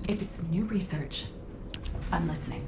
If it's new research, I'm listening.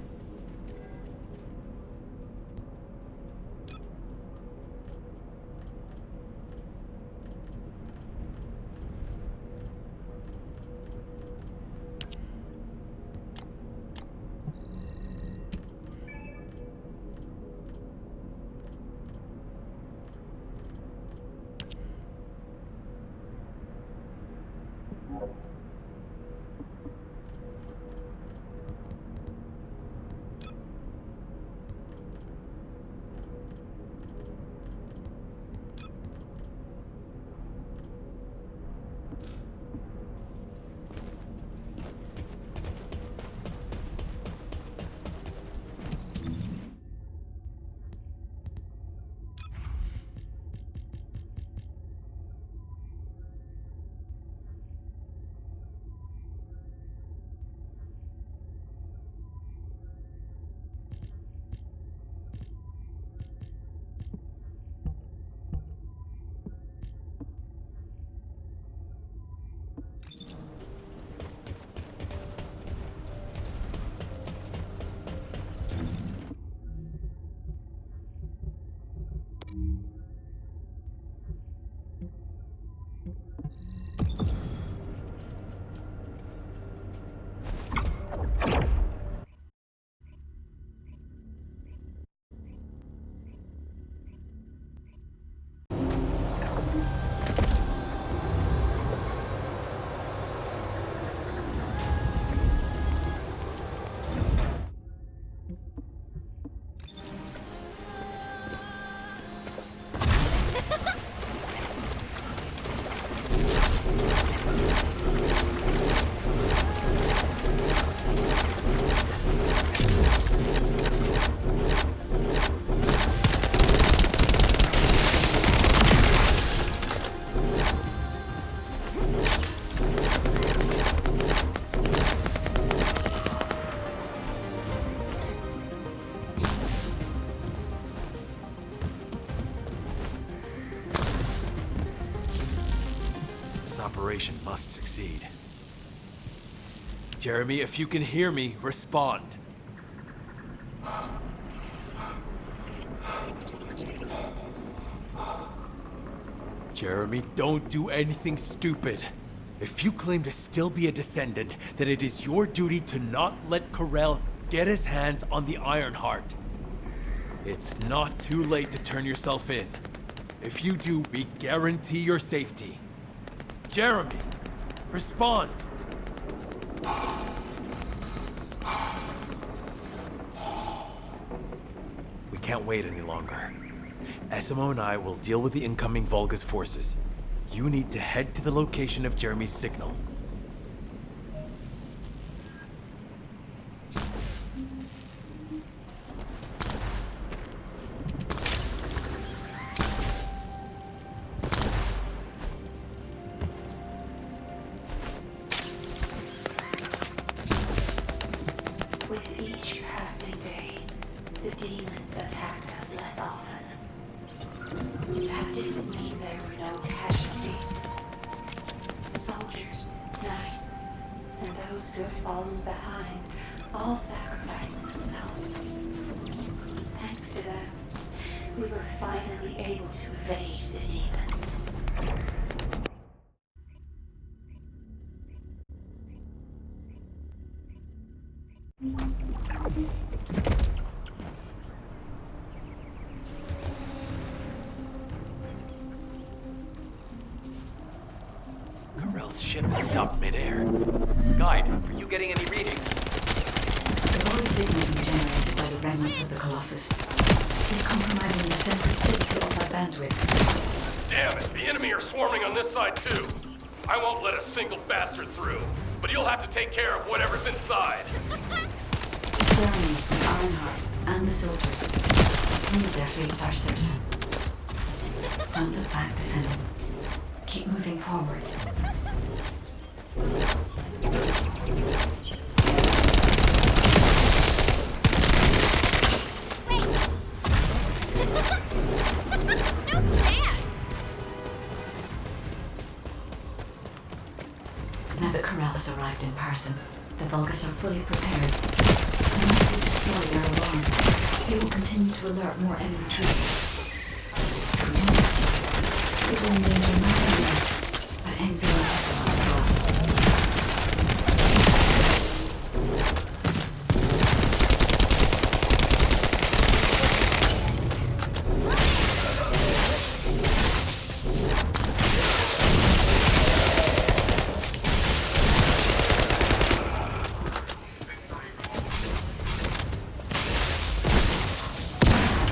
Operation must succeed. Jeremy, if you can hear me, respond. Jeremy, don't do anything stupid. If you claim to still be a Descendant, then it is your duty to not let Corell get his hands on the Ironheart. It's not too late to turn yourself in. If you do, we guarantee your safety. Jeremy, respond! We can't wait any longer. SMO and I will deal with the incoming Volga's forces. You need to head to the location of Jeremy's signal. With each passing day, the demons attacked us less often. That didn't mean there were no casualties. Soldiers, knights, and those who had fallen behind all sacrificed themselves. Thanks to them, we were finally able to evade the demons. Corell's ship is stopped midair. Guide, are you getting any readings? The void signal being generated by the remnants of the Colossus is compromising the sensitivity of our bandwidth. Damn it, the enemy are swarming on this side too. I won't let a single bastard through, but you'll have to take care of whatever's inside. Jeremy, the Ironheart, and the soldiers. None of their fates are certain. Don't look back, Descendant. Keep moving forward. Now that Corell has arrived in person, the Vulgus are fully prepared. Unless we destroy their alarm, they will continue to alert more enemy troops. It will endanger nothing less but Enzo and Tesla as well.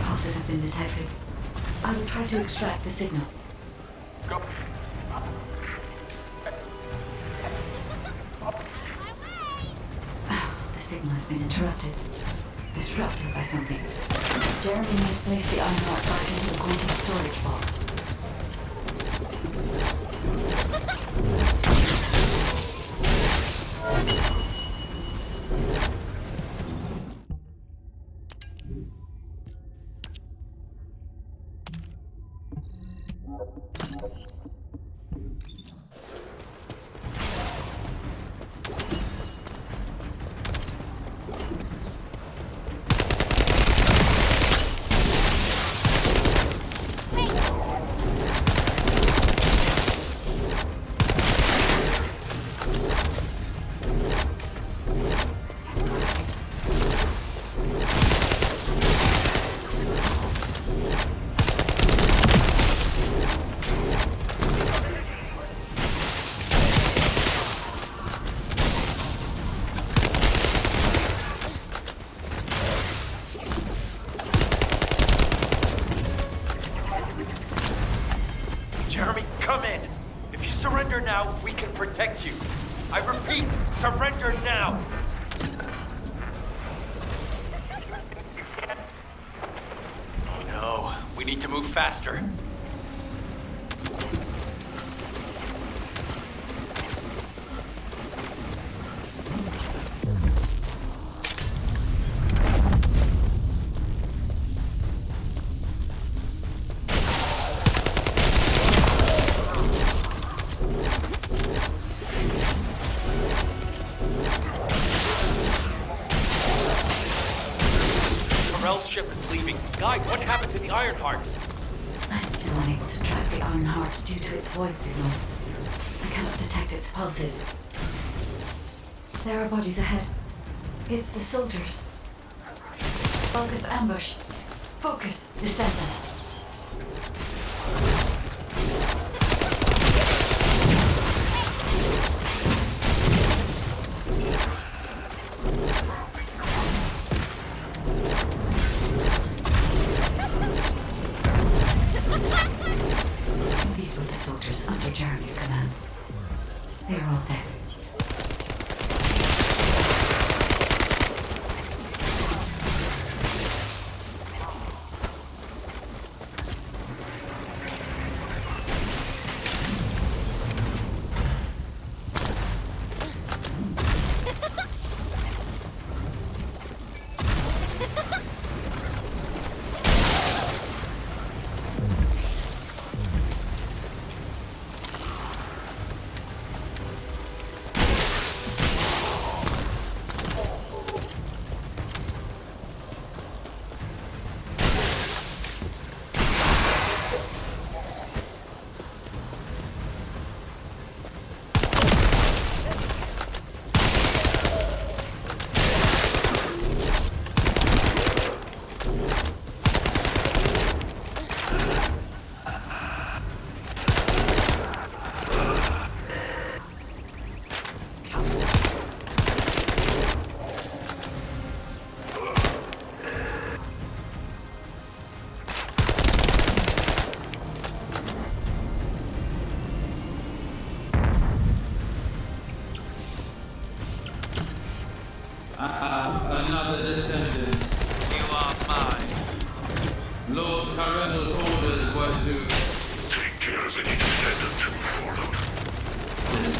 Pulses have been detected. I will try to extract the signal. Go. The signal has been interrupted. Disrupted by something. Jeremy may have placed the Ironheart back into the quantum storage box. Jeremy, come in. If you surrender now, we can protect you. I repeat, surrender now. Oh no, we need to move faster. Corell's ship is leaving. Guide, what happened to the Ironheart? I'm still unable to track the Ironheart due to its void signal. I cannot detect its pulses. There are bodies ahead. It's the soldiers. Vulgus ambush. Focus, Descendant. These were the soldiers under Jeremy's command. They are all dead.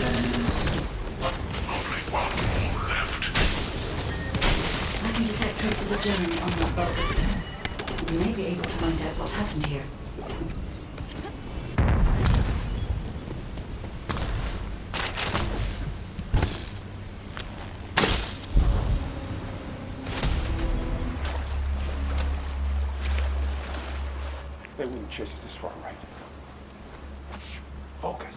I can detect traces of Jeremy on that boat. We may be able to find out what happened here. They wouldn't chase us this far, right? Shh. Focus.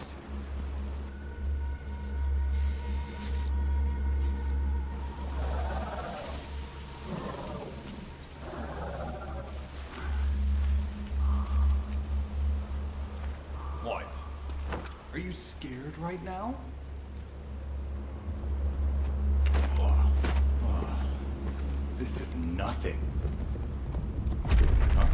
What? Are you scared right now? This is nothing. Huh?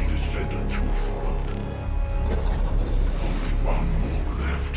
Descendant who followed. Only one more left.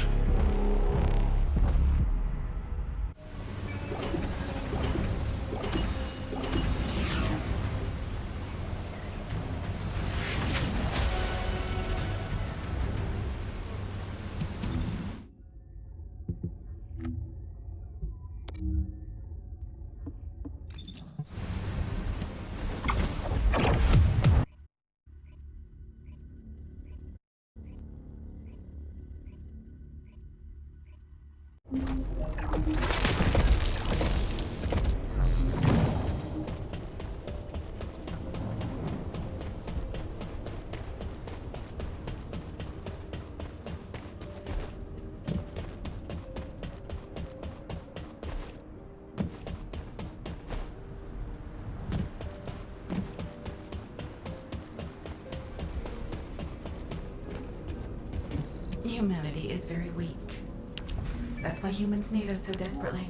Humanity is very weak. That's why humans need us so desperately.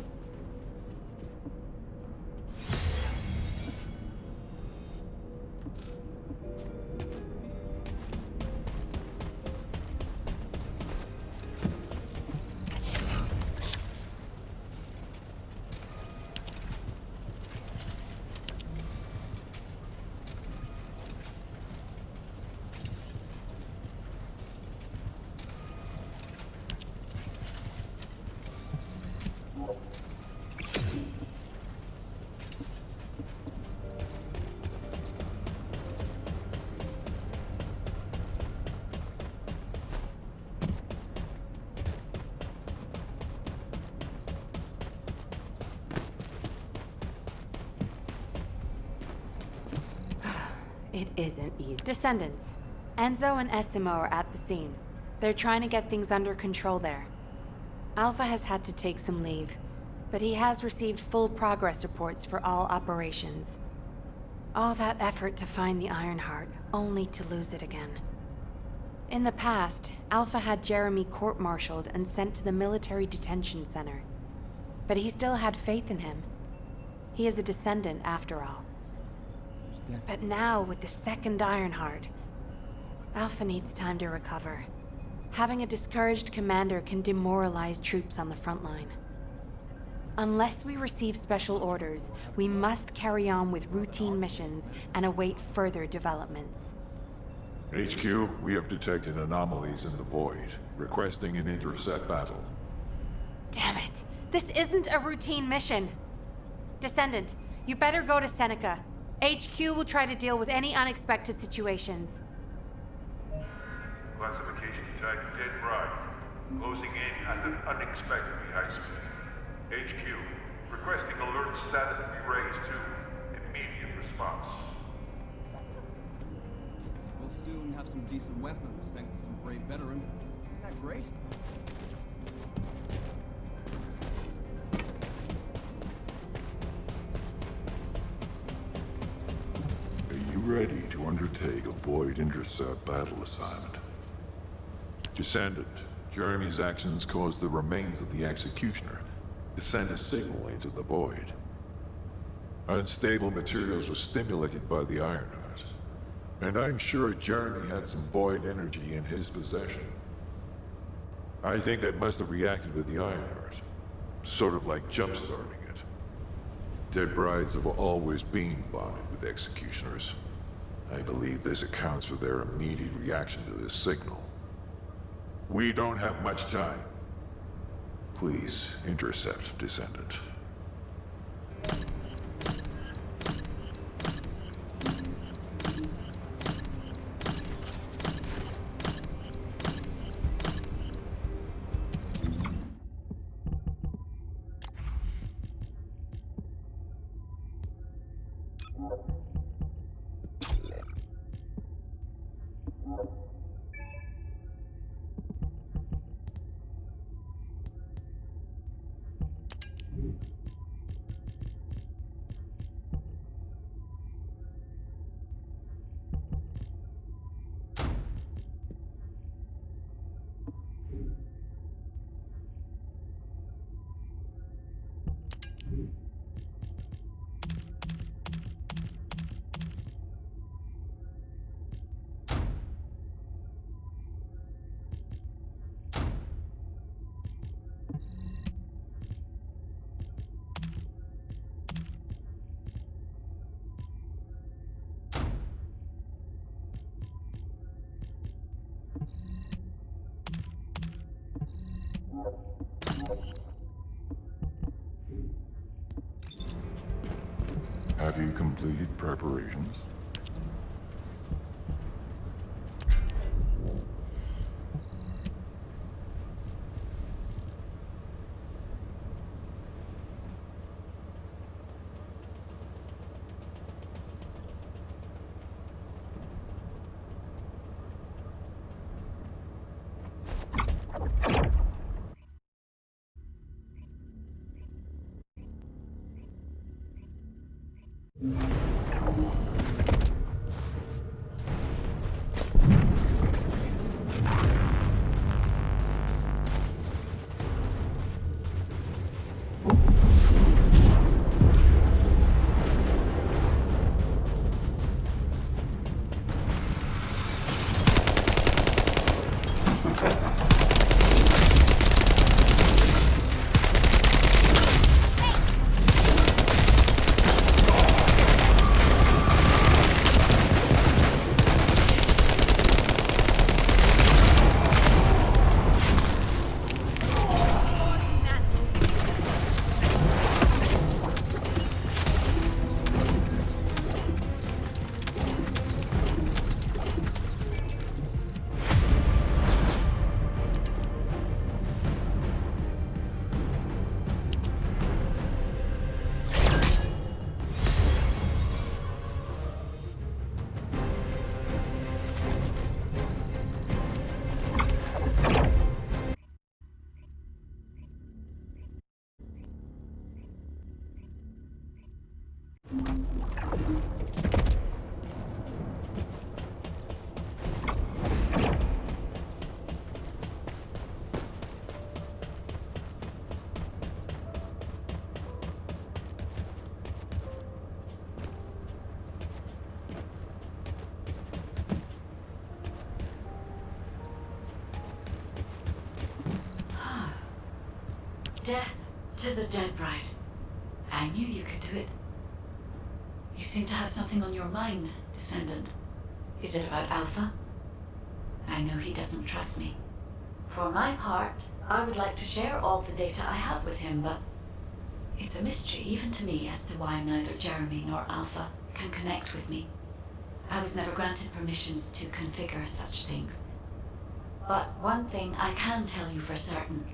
It isn't easy. Descendants. Enzo and Essimo are at the scene. They're trying to get things under control there. Alpha has had to take some leave, but he has received full progress reports for all operations. All that effort to find the Ironheart, only to lose it again. In the past, Alpha had Jeremy court-martialed and sent to the military detention center. But he still had faith in him. He is a Descendant after all. But now, with the second Ironheart, Alpha needs time to recover. Having a discouraged commander can demoralize troops on the front line. Unless we receive special orders, we must carry on with routine missions and await further developments. HQ, we have detected anomalies in the void, requesting an intercept battle. Damn it! This isn't a routine mission! Descendant, you better go to Seneca. HQ will try to deal with any unexpected situations. Classification tag dead bright. Closing in at an unexpectedly high speed. HQ, requesting alert status to be raised to immediate response. We'll soon have some decent weapons thanks to some brave veteran. Isn't that great? Are you ready to undertake a void intercept battle assignment? Descendant, Jeremy's actions caused the remains of the Executioner to send a signal into the void. Unstable materials were stimulated by the Ironheart, and I'm sure Jeremy had some void energy in his possession. I think that must have reacted with the Ironheart, sort of like jump-starting it. Dead brides have always been bonded with Executioners. I believe this accounts for their immediate reaction to this signal. We don't have much time. Please intercept Descendant. Have you completed preparations? Death to the dead bride. I knew you could do it. You seem to have something on your mind, Descendant. Is it about Alpha? I know he doesn't trust me. For my part, I would like to share all the data I have with him, but it's a mystery even to me as to why neither Jeremy nor Alpha can connect with me. I was never granted permissions to configure such things. But one thing I can tell you for certain.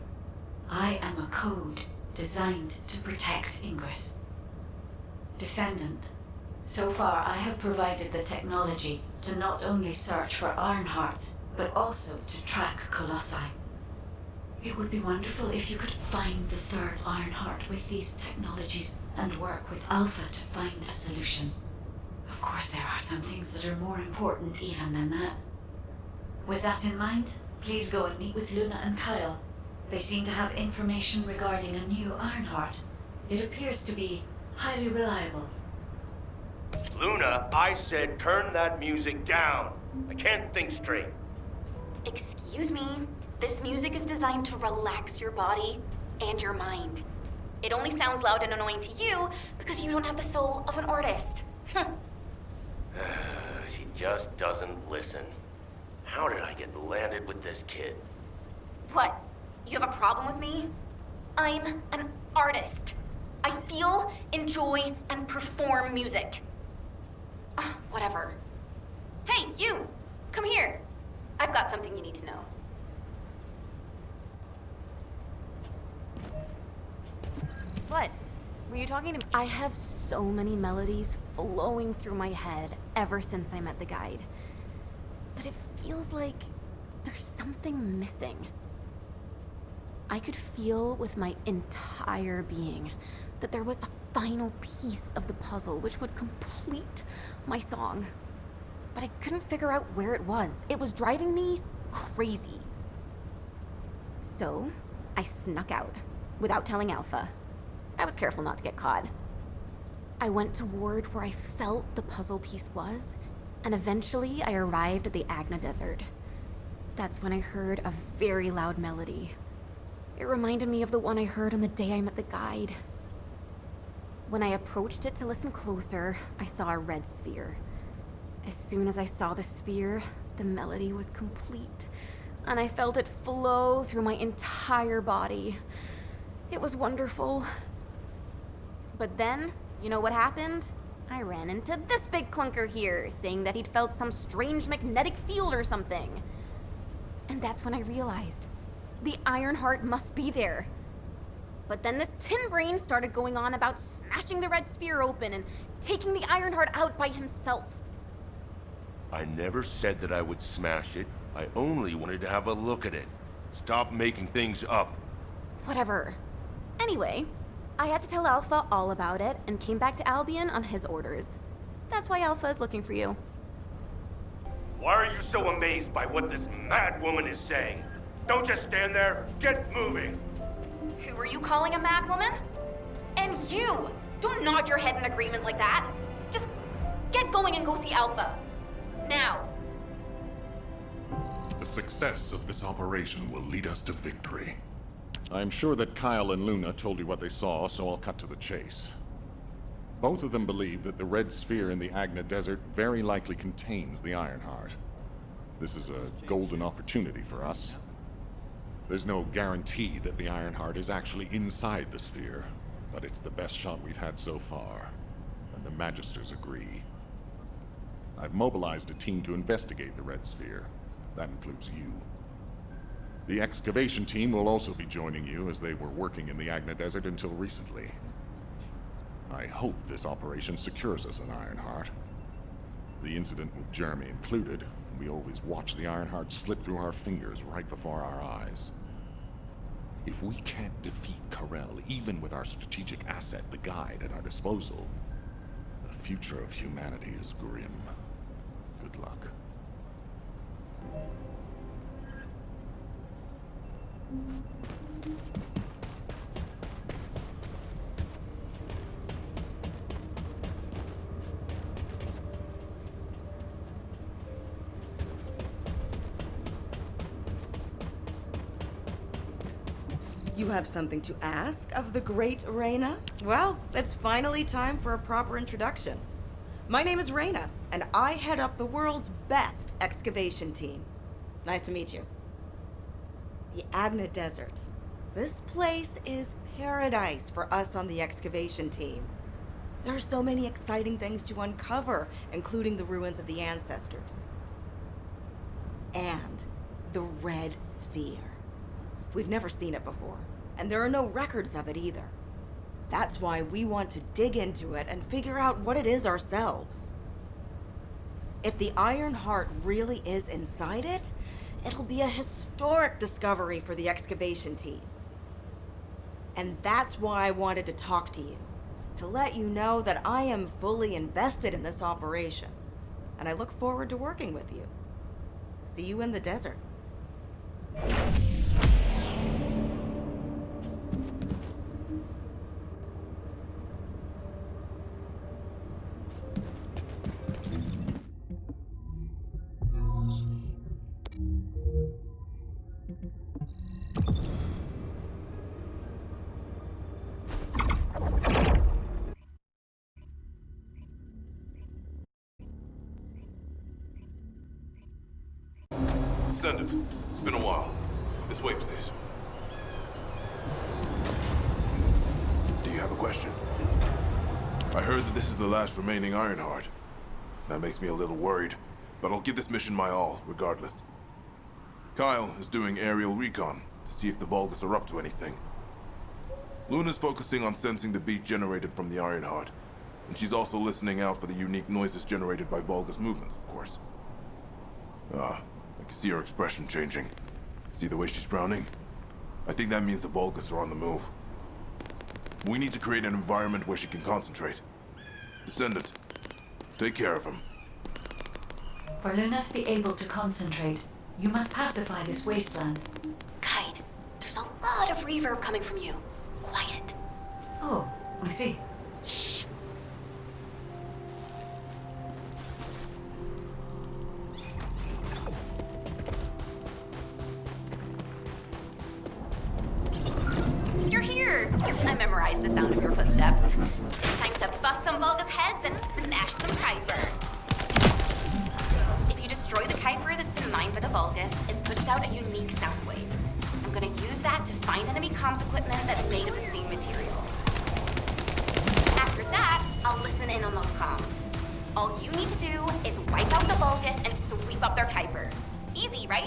I am a code designed to protect Ingress. Descendant, so far I have provided the technology to not only search for Ironhearts, but also to track Colossi. It would be wonderful if you could find the third Ironheart with these technologies and work with Alpha to find a solution. Of course, there are some things that are more important even than that. With that in mind, please go and meet with Luna and Kyle. They seem to have information regarding a new Ironheart. It appears to be highly reliable. Luna, I said turn that music down. I can't think straight. Excuse me? This music is designed to relax your body and your mind. It only sounds loud and annoying to you because you don't have the soul of an artist. She just doesn't listen. How did I get landed with this kid? What? You have a problem with me? I'm an artist. I feel, enjoy, and perform music. Whatever. Hey, you! Come here. I've got something you need to know. What? Were you talking to me? I have so many melodies flowing through my head ever since I met the guide. But it feels like there's something missing. I could feel with my entire being that there was a final piece of the puzzle which would complete my song. But I couldn't figure out where it was. It was driving me crazy. So, I snuck out without telling Alpha. I was careful not to get caught. I went toward where I felt the puzzle piece was, and eventually I arrived at the Agna Desert. That's when I heard a very loud melody. It reminded me of the one I heard on the day I met the guide. When I approached it to listen closer, I saw a red sphere. As soon as I saw the sphere, the melody was complete, and I felt it flow through my entire body. It was wonderful. But then, you know what happened? I ran into this big clunker here, saying that he'd felt some strange magnetic field or something. And that's when I realized the Ironheart must be there. But then this tin brain started going on about smashing the red sphere open and taking the Ironheart out by himself. I never said that I would smash it. I only wanted to have a look at it. Stop making things up. Whatever. Anyway, I had to tell Alpha all about it and came back to Albion on his orders. That's why Alpha is looking for you. Why are you so amazed by what this mad woman is saying? Don't just stand there. Get moving. Who are you calling a mad woman? And you! Don't nod your head in agreement like that. Just get going and go see Alpha. Now. The success of this operation will lead us to victory. I'm sure that Kyle and Luna told you what they saw, so I'll cut to the chase. Both of them believe that the red sphere in the Agna Desert very likely contains the Ironheart. This is a golden opportunity for us. There's no guarantee that the Ironheart is actually inside the sphere, but it's the best shot we've had so far, and the Magisters agree. I've mobilized a team to investigate the red sphere. That includes you. The excavation team will also be joining you, as they were working in the Agna Desert until recently. I hope this operation secures us an Ironheart. The incident with Jeremy included, we always watch the Ironheart slip through our fingers right before our eyes. If we can't defeat Karel, even with our strategic asset, the Guide, at our disposal, the future of humanity is grim. Good luck. You have something to ask of the great Reyna? Well, it's finally time for a proper introduction. My name is Reyna, and I head up the world's best excavation team. Nice to meet you. The Agna Desert. This place is paradise for us on the excavation team. There are so many exciting things to uncover, including the ruins of the ancestors. And the Red Sphere. We've never seen it before, and there are no records of it either. That's why we want to dig into it and figure out what it is ourselves. If the Iron Heart really is inside it, it'll be a historic discovery for the excavation team. And that's why I wanted to talk to you, to let you know that I am fully invested in this operation, and I look forward to working with you. See you in the desert. Descendant, it's been a while. This way, please. Do you have a question? I heard that this is the last remaining Ironheart. That makes me a little worried, but I'll give this mission my all, regardless. Kyle is doing aerial recon to see if the Vulgus are up to anything. Luna's focusing on sensing the beat generated from the Ironheart, and she's also listening out for the unique noises generated by Vulgus movements, of course. I can see her expression changing. See the way she's frowning? I think that means the Vulgus are on the move. We need to create an environment where she can concentrate. Descendant, take care of him. For Luna to be able to concentrate, you must pacify this wasteland. Kite, there's a lot of reverb coming from you. Quiet. Oh, I see. Shh. You're here! I memorized the sound of your footsteps. Time to bust some Vulgus heads and smash some Kuiper. If you destroy the Kuiper that's been mined by the Vulgus, it puts out a unique sound wave. I'm gonna use that to find enemy comms equipment that's made of the same material. After that, I'll listen in on those comms. All you need to do is wipe out the Vulgus and sweep up their Kuiper. Easy, right?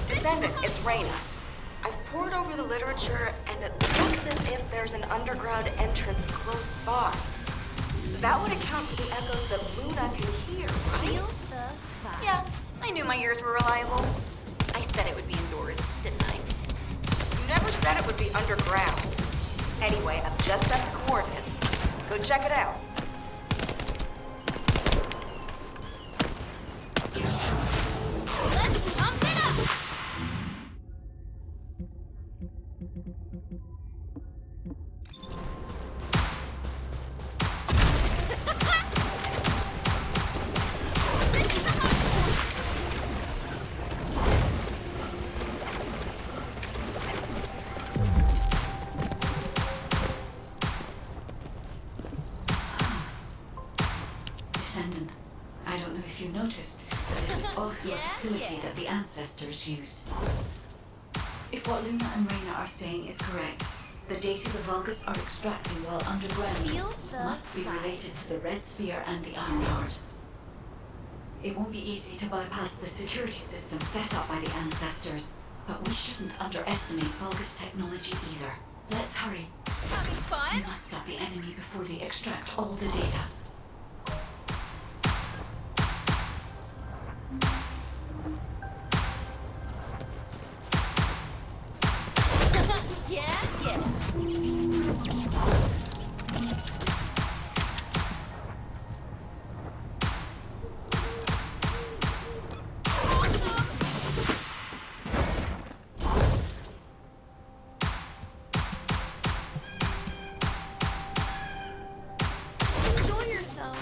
Descendant, it's Reyna. I've pored over the literature, and it looks as if there's an underground entrance close by. That would account for the echoes that Luna can hear, right? Yeah, my ears were reliable. I said it would be indoors, didn't I? You never said it would be underground. Anyway, I've just sent the coordinates. Go check it out. Let's pump it up! Descendant, I don't know if you noticed, but this is also a facility that the ancestors used. If what Luna and Reyna are saying is correct, the data the Vulgus are extracting while underground must be related to the Red Sphere and the Iron Heart. It won't be easy to bypass the security system set up by the ancestors, but we shouldn't underestimate Vulgus technology either. Let's hurry. Having fun? We must stop the enemy before they extract all the data. Enjoy yourself.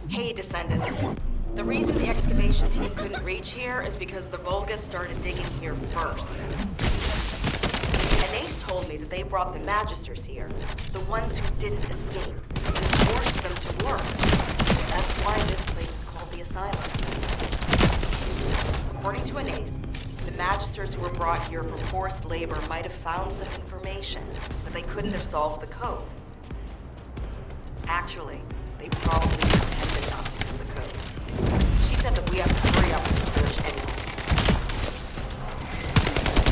Hey, Descendants. The reason the excavation team couldn't reach here is because the Vulgus started digging here first. And Ace told me that they brought the Magisters here, the ones who didn't escape, and forced them to work. That's why this place is called the Asylum. According to an Ace, the Magisters who were brought here for forced labor might have found some information, but they couldn't have solved the code. Actually, they probably intended not to do the code. She said that we have to hurry up with the search anyway.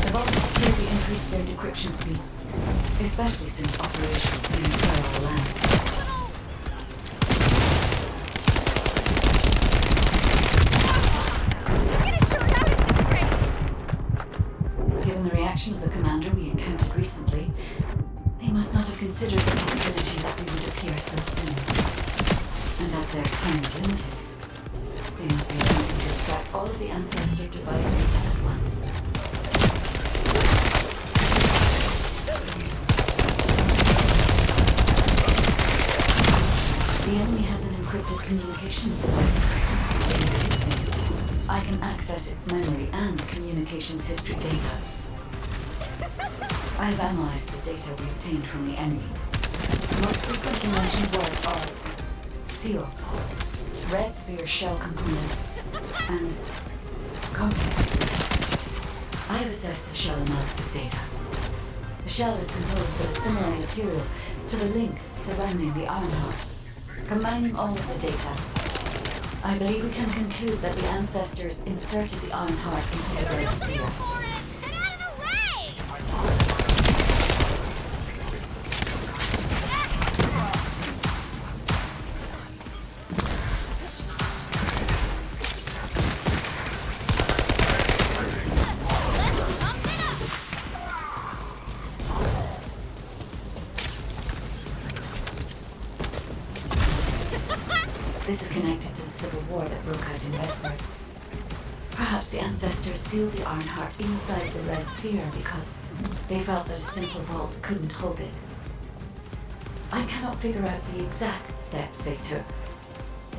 The Vulgus clearly increased their decryption speeds, especially since operations in sterile land. Given the reaction of the commander we encountered recently, they must not have considered the possibility that we would appear so soon. And as their time is limited, they must be attempting to extract all of the ancestor device data at once. The enemy has an encrypted communications device. I can access its memory and communications history data. I have analyzed the data we obtained from the enemy. The most frequently mentioned words are seal, red sphere shell component, and complex. I have assessed the shell analysis data. The shell is composed of similar material to the links surrounding the Iron Heart. Combining all of the data, I believe we can conclude that the ancestors inserted the Iron Heart into the red sphere. This is connected to the civil war that broke out in Vespers. Perhaps the ancestors sealed the Iron Heart inside the red sphere because they felt that a simple vault couldn't hold it. I cannot figure out the exact steps they took,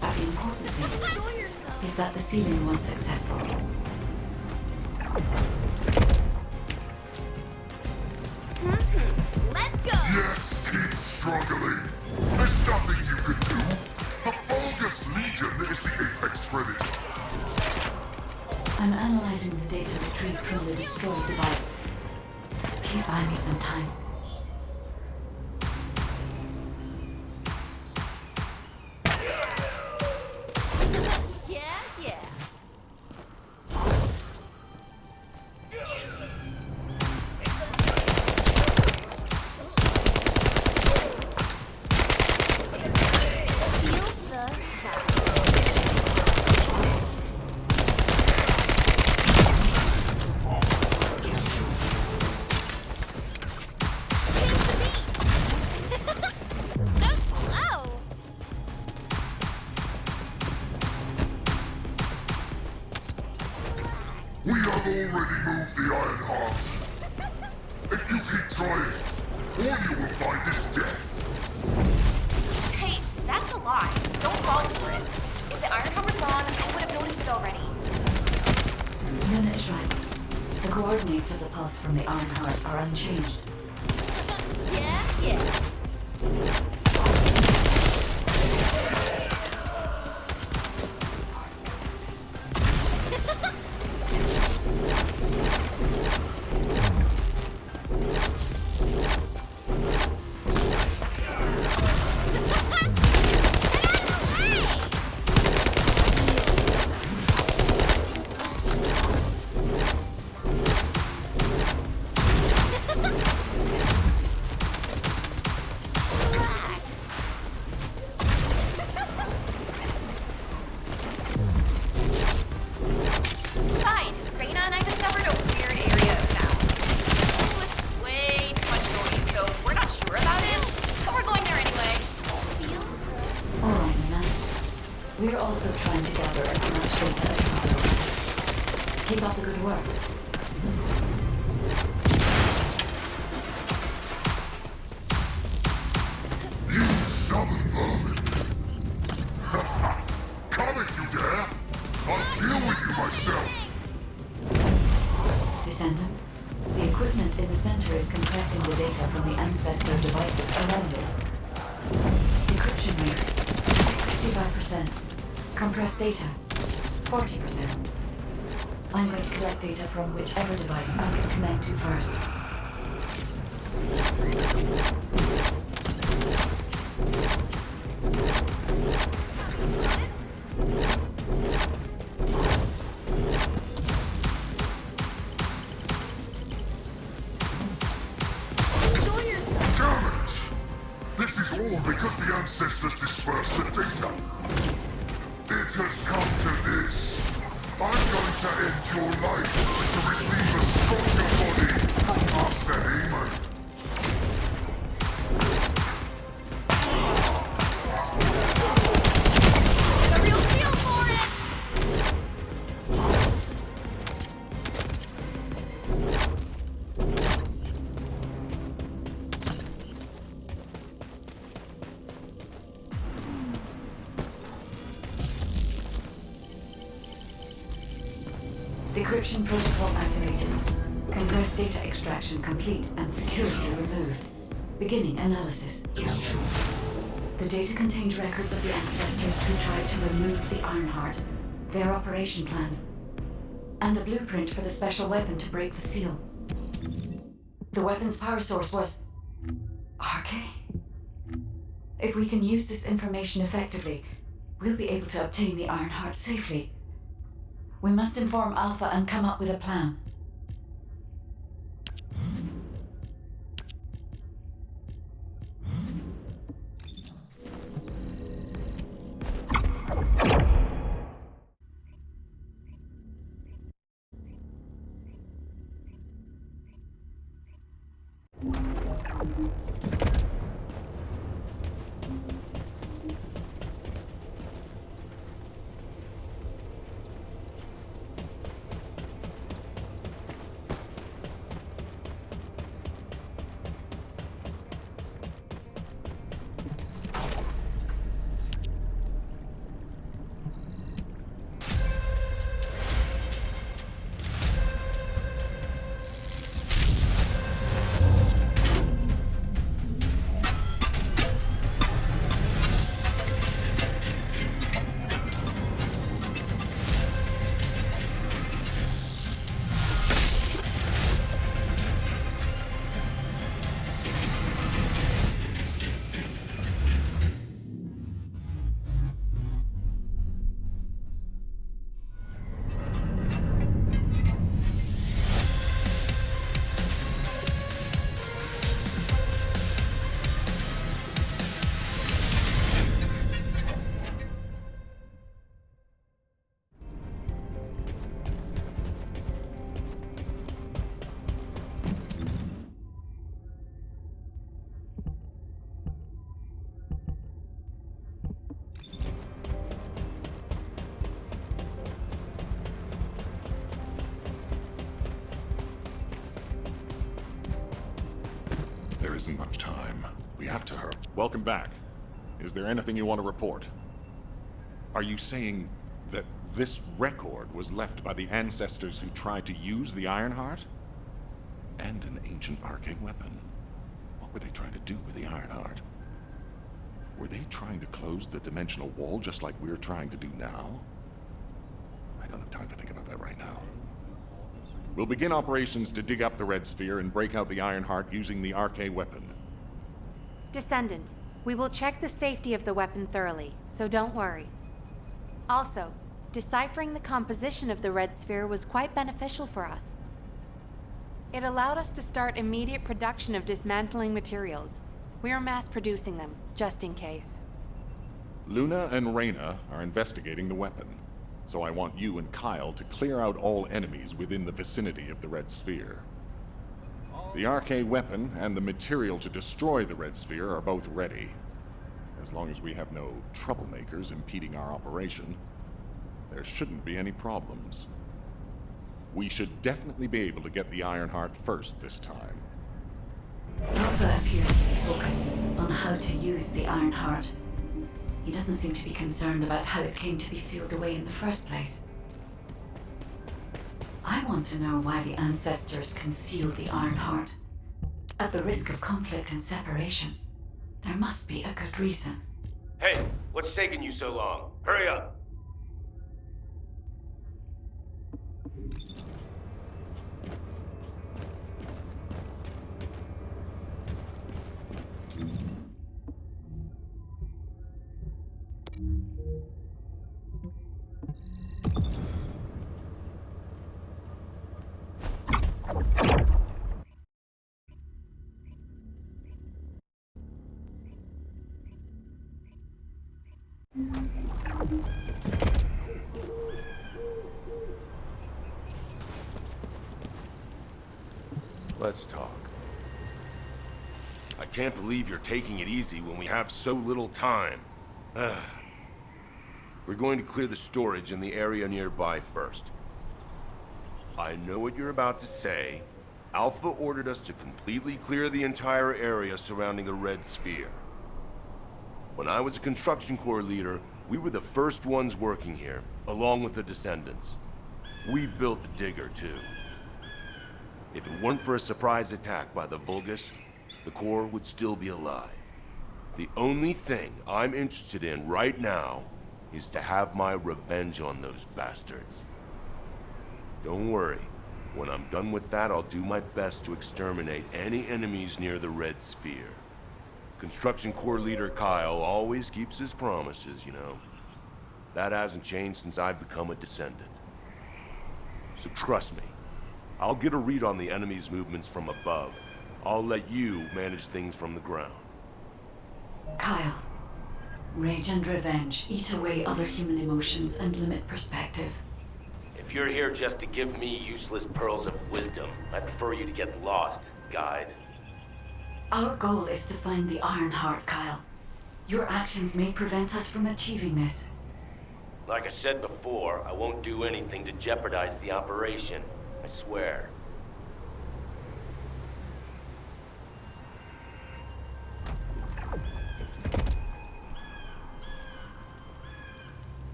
but the important thing is that the sealing was successful. Let's go! Yes, keep struggling. There's nothing you can do. The Vulgus Legion is the apex predator. I'm analyzing the data retrieved from the destroyed device. Please buy me some time. already moved the Iron Heart. If you keep trying, all you will find is death. Hey, that's a lie. Don't fall for it. If the Iron Heart was gone, I would have noticed it already. Luna is right. The coordinates of the pulse from the Iron Heart are unchanged. Yeah. Fine. Reyna and I discovered a weird area of sound. It was way too much noise, so we're not sure about it, but we're going there anyway. Alright, Luna. We're also trying to gather as much data as possible. Keep up the good work. You stubborn vermin! Come if you dare! I'll deal with you myself! Descendant, the equipment in the center is compressing the data from the ancestor devices around it. Encryption rate, 65%. Compressed data, 40%. I'm going to collect data from whichever device I can connect to first. Damn it! This is all because the ancestors dispersed the data. It has come to this. I'm going to end your life to receive a stronger body from Master Heyman. Get a real feel for it! Decryption protocol activated. Compressed data extraction complete and security removed. Beginning analysis. The data contained records of the ancestors who tried to remove the Iron Heart, their operation plans, and the blueprint for the special weapon to break the seal. The weapon's power source was RK. If we can use this information effectively, we'll be able to obtain the Iron Heart safely. We must inform Alpha and come up with a plan. isn't much time. We have to hurry. Welcome back. Is there anything you want to report? Are you saying that this record was left by the ancestors who tried to use the Ironheart? And an ancient arcane weapon. What were they trying to do with the Ironheart? Were they trying to close the dimensional wall just like we're trying to do now? I don't have time to think about that right now. We'll begin operations to dig up the Red Sphere and break out the Ironheart using the arcane weapon. Descendant, we will check the safety of the weapon thoroughly, so don't worry. Also, deciphering the composition of the Red Sphere was quite beneficial for us. It allowed us to start immediate production of dismantling materials. We are mass producing them, just in case. Luna and Reyna are investigating the weapon, so I want you and Kyle to clear out all enemies within the vicinity of the Red Sphere. The arcane weapon and the material to destroy the Red Sphere are both ready. As long as we have no troublemakers impeding our operation, there shouldn't be any problems. We should definitely be able to get the Ironheart first this time. Alpha appears to be focused on how to use the Ironheart. He doesn't seem to be concerned about how it came to be sealed away in the first place. I want to know why the ancestors concealed the Ironheart. At the risk of conflict and separation, there must be a good reason. Hey, what's taking you so long? Hurry up! Let's talk. I can't believe you're taking it easy when we have so little time. We're going to clear the storage in the area nearby first. I know what you're about to say. Alpha ordered us to completely clear the entire area surrounding the Red Sphere. When I was a construction corps leader, we were the first ones working here, along with the Descendants. We built the digger, too. If it weren't for a surprise attack by the Vulgus, the Corps would still be alive. The only thing I'm interested in right now is to have my revenge on those bastards. Don't worry. When I'm done with that, I'll do my best to exterminate any enemies near the Red Sphere. Construction Corps leader Kyle always keeps his promises, you know. That hasn't changed since I've become a Descendant. So trust me. I'll get a read on the enemy's movements from above. I'll let you manage things from the ground. Kyle, rage and revenge eat away other human emotions and limit perspective. If you're here just to give me useless pearls of wisdom, I prefer you to get lost, guide. Our goal is to find the Ironheart, Kyle. Your actions may prevent us from achieving this. Like I said before, I won't do anything to jeopardize the operation. I swear.